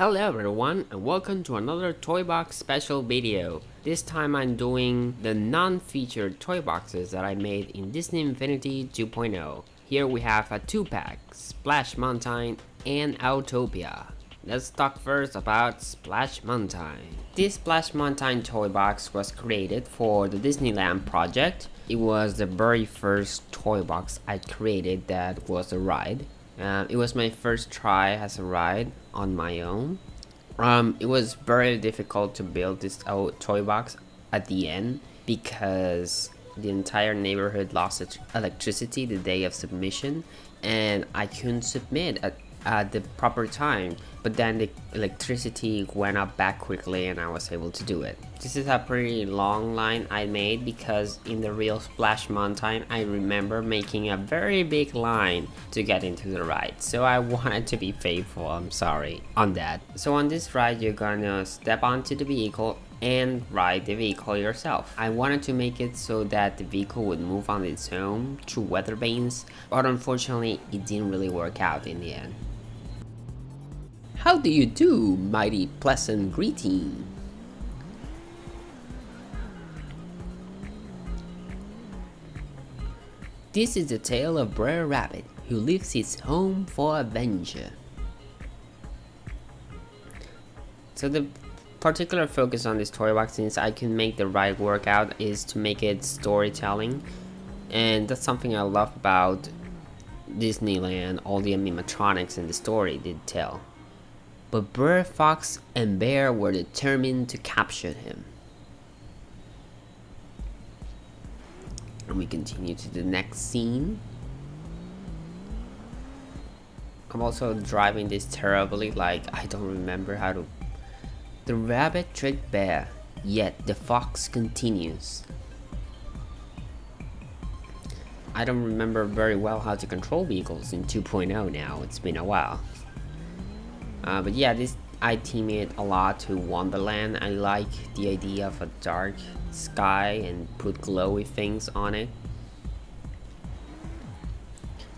Hello everyone and welcome to another toy box special video. This time I'm doing the non-featured toy boxes that I made in Disney Infinity 2.0. Here we have a 2-pack, Splash Mountain and Autopia. Let's talk first about Splash Mountain. This Splash Mountain toy box was created for the Disneyland project. It was the very first toy box I created that was a ride. It was my first try as a ride on my own. It was very difficult to build this toy box at the end because the entire neighborhood lost its electricity the day of submission, and I couldn't submit at the proper time, but then the electricity went up back quickly and I was able to do it. This is a pretty long line I made because in the real Splash Mountain I remember making a very big line to get into the ride, so I wanted to be faithful. I'm sorry on that. So on this ride you're gonna step onto the vehicle and ride the vehicle yourself. I wanted to make it so that the vehicle would move on its own through weather vanes, but unfortunately it didn't really work out in the end. How do you do, mighty pleasant greeting? This is the tale of Br'er Rabbit, who leaves his home for adventure. So the particular focus on this toy box, since I can make the ride work out, is to make it storytelling, and that's something I love about Disneyland, all the animatronics and the story they tell. But Bird, Fox, and Bear were determined to capture him. And we continue to the next scene. I'm also driving this terribly, like I don't remember how to. The rabbit tricked Bear, yet the fox continues. I don't remember very well how to control vehicles in 2.0 now, it's been a while. But yeah, I team it a lot to Wonderland. I like the idea of a dark sky and put glowy things on it.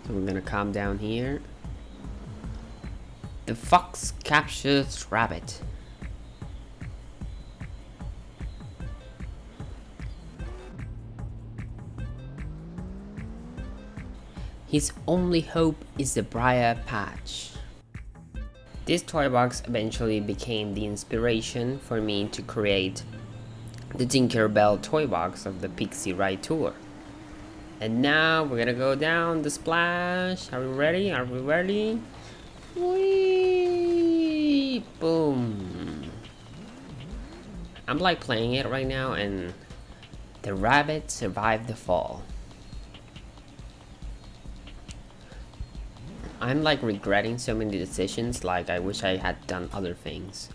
So we're gonna come down here. The fox captures rabbit. His only hope is the briar patch. This toy box eventually became the inspiration for me to create the Tinkerbell toy box of the Pixie Ride Tour. And now we're gonna go down the splash. Are we ready? Are we ready? Whee! Boom! I'm like playing it right now, and the rabbit survived the fall. I'm like regretting so many decisions, like I wish I had done other things.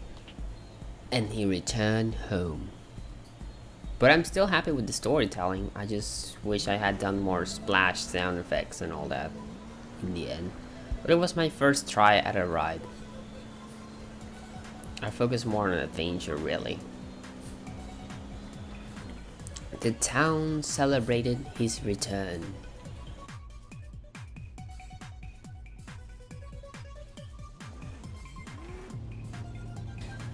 And he returned home. But I'm still happy with the storytelling. I just wish I had done more splash sound effects and all that in the end. But it was my first try at a ride. I focus more on adventure really. The town celebrated his return.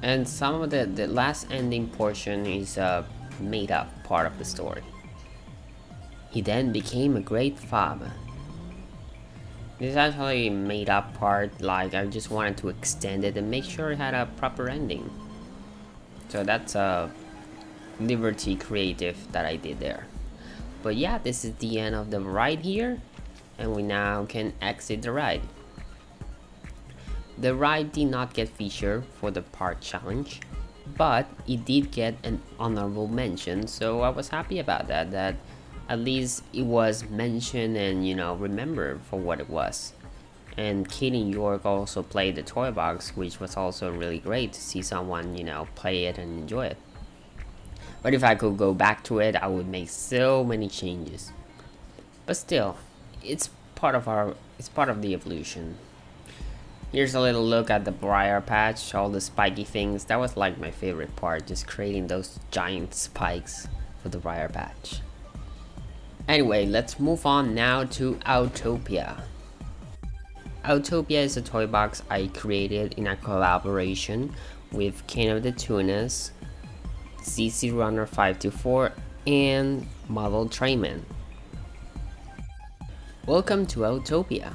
And some of the last ending portion is a made up part of the story. He then became a great farmer. This is actually made up part, like I just wanted to extend it and make sure it had a proper ending. So that's a liberty creative that I did there. But yeah, this is the end of the ride here, and we now can exit the ride. The ride did not get featured for the park challenge, but it did get an honorable mention, so I was happy about that, that at least it was mentioned and remembered for what it was. And Kate in York also played the toy box, which was also really great to see someone play it and enjoy it. But if I could go back to it, I would make so many changes. But still, it's part of the evolution. Here's a little look at the briar patch, all the spiky things. That was like my favorite part, just creating those giant spikes for the briar patch. Anyway, let's move on now to Autopia. Autopia is a toy box I created in a collaboration with King of the Tunas, CCrunner524 and Modeltrainman. Welcome to Autopia.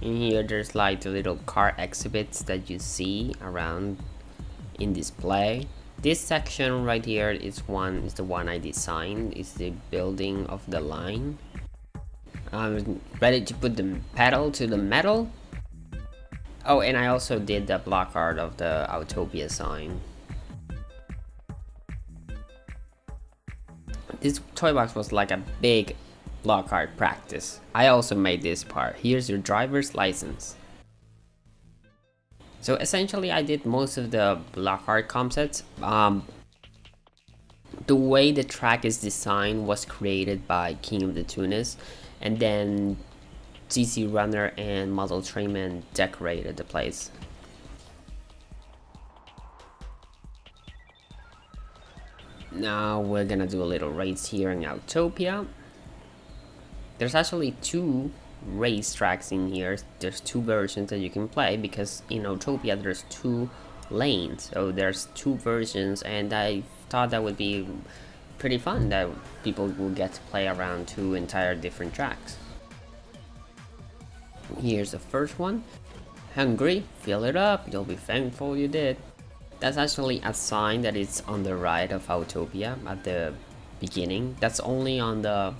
In here there's like the little car exhibits that you see around in display. This section right here is the one I designed. It's the building of the line. I'm ready to put the pedal to the metal. Oh, and I also did the block art of the Autopia sign. This toy box was like a big block art practice. I also made this part. Here's your driver's license. So essentially I did most of the block art concepts. The way the track is designed was created by King of the Tunas, and then CCrunner and Modeltrainman decorated the place. Now we're gonna do a little race here in Autopia. There's actually two race tracks in here. There's two versions that you can play because in Autopia there's two lanes, so there's two versions, and I thought that would be pretty fun that people will get to play around two entire different tracks. Here's the first one. Hungry? Fill it up, you'll be thankful you did. That's actually a sign that is on the right of Autopia at the beginning. That's only on the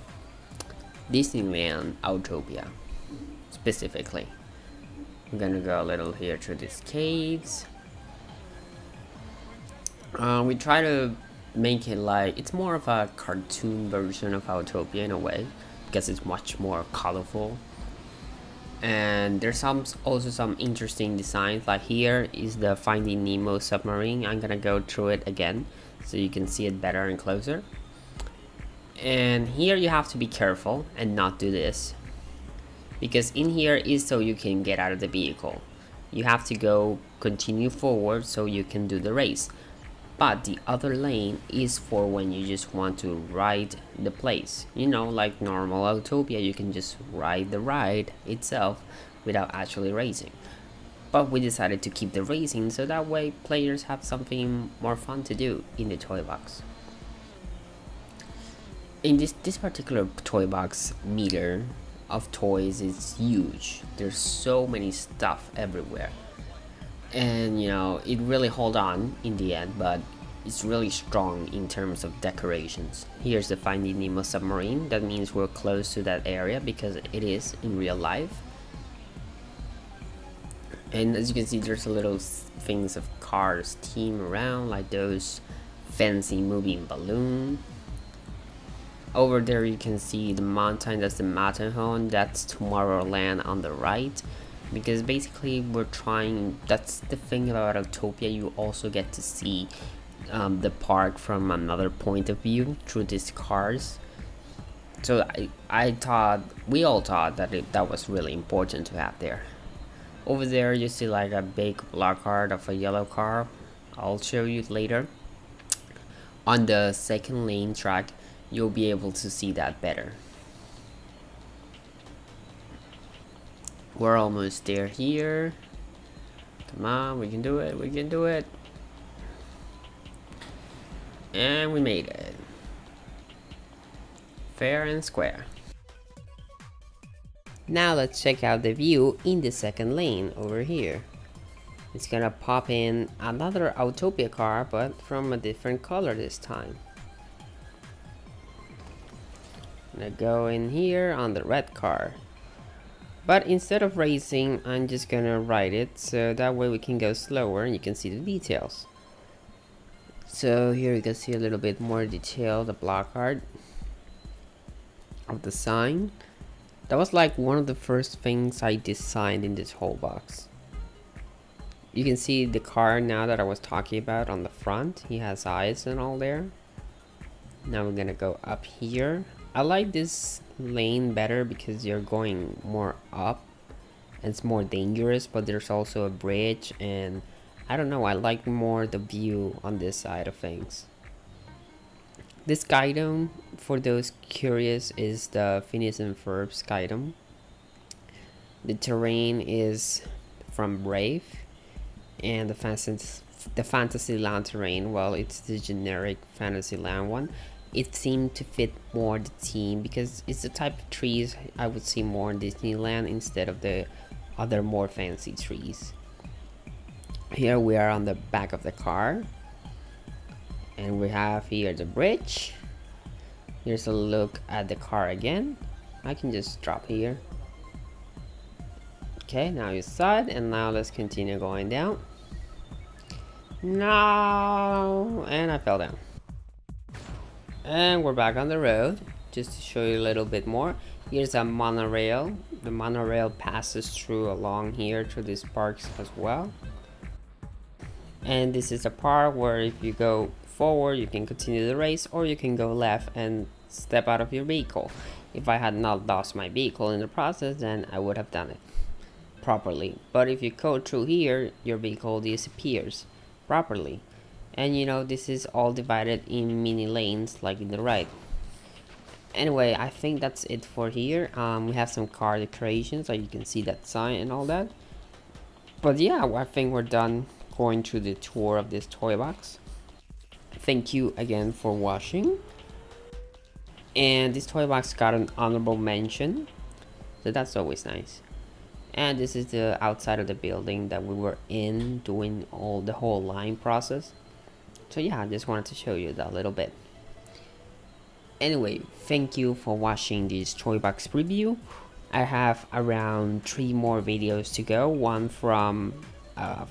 Disneyland Autopia specifically. I'm gonna go a little here through these caves. We try to make it like it's more of a cartoon version of Autopia in a way because it's much more colorful. And there's also some interesting designs. Like here is the Finding Nemo submarine. I'm gonna go through it again so you can see it better and closer. And here you have to be careful and not do this, because in here is so you can get out of the vehicle. You have to continue forward so you can do the race. But the other lane is for when you just want to ride the place. You know, like normal Autopia, you can just ride the ride itself without actually racing. But we decided to keep the racing so that way players have something more fun to do in the toy box. In this particular toy box meter of toys is huge. There's so many stuff everywhere. And you know, it really hold on in the end, but it's really strong in terms of decorations. Here's the Finding Nemo submarine. That means we're close to that area because it is in real life. And as you can see, there's a little things of cars team around, like those fancy moving balloon. Over there you can see the mountain. That's the Matterhorn. That's Tomorrowland on the right. Because basically that's the thing about Autopia, you also get to see the park from another point of view through these cars. So we all thought that that was really important to have there. Over there you see like a big block art of a yellow car. I'll show you later. On the second lane track you'll be able to see that better. We're almost there here. Come on, we can do it, we can do it. And we made it. Fair and square. Now let's check out the view in the second lane over here. It's gonna pop in another Autopia car, but from a different color this time. I'm gonna go in here on the red car. But instead of racing, I'm just gonna ride it, so that way we can go slower and you can see the details. So here you can see a little bit more detail, the block art of the sign. That was like one of the first things I designed in this whole box. You can see the car now that I was talking about on the front. He has eyes and all there. Now we're gonna go up here. I like this lane better because you're going more up and it's more dangerous, but there's also a bridge, and I don't know, I like more the view on this side of things. This Skydome, for those curious, is the Phineas and Ferb Skydome. The terrain is from Brave, and the Fantasyland terrain, well, it's the generic Fantasyland one. It seemed to fit more the theme because it's the type of trees I would see more in Disneyland instead of the other more fancy trees. Here we are on the back of the car, and we have here the bridge. Here's a look at the car again. I can just drop here. Okay, now you saw it, and now let's continue going down. No, and I fell down. And we're back on the road. Just to show you a little bit more, here's a monorail. The monorail passes through along here through these parks as well. And this is a part where if you go forward, you can continue the race, or you can go left and step out of your vehicle. If I had not lost my vehicle in the process, then I would have done it properly. But if you go through here, your vehicle disappears properly. And you know, this is all divided in mini lanes like in the right. Anyway, I think that's it for here. We have some car decorations, like you can see that sign and all that. But yeah, I think we're done going through the tour of this toy box. Thank you again for watching. And this toy box got an honorable mention, so that's always nice. And this is the outside of the building that we were in doing the whole line process. So yeah, I just wanted to show you that a little bit. Anyway, thank you for watching this toy box preview. I have around 3 more videos to go. One from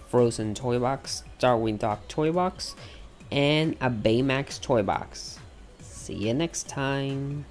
Frozen toy box, Darwin Dog toy box, and a Baymax toy box. See you next time.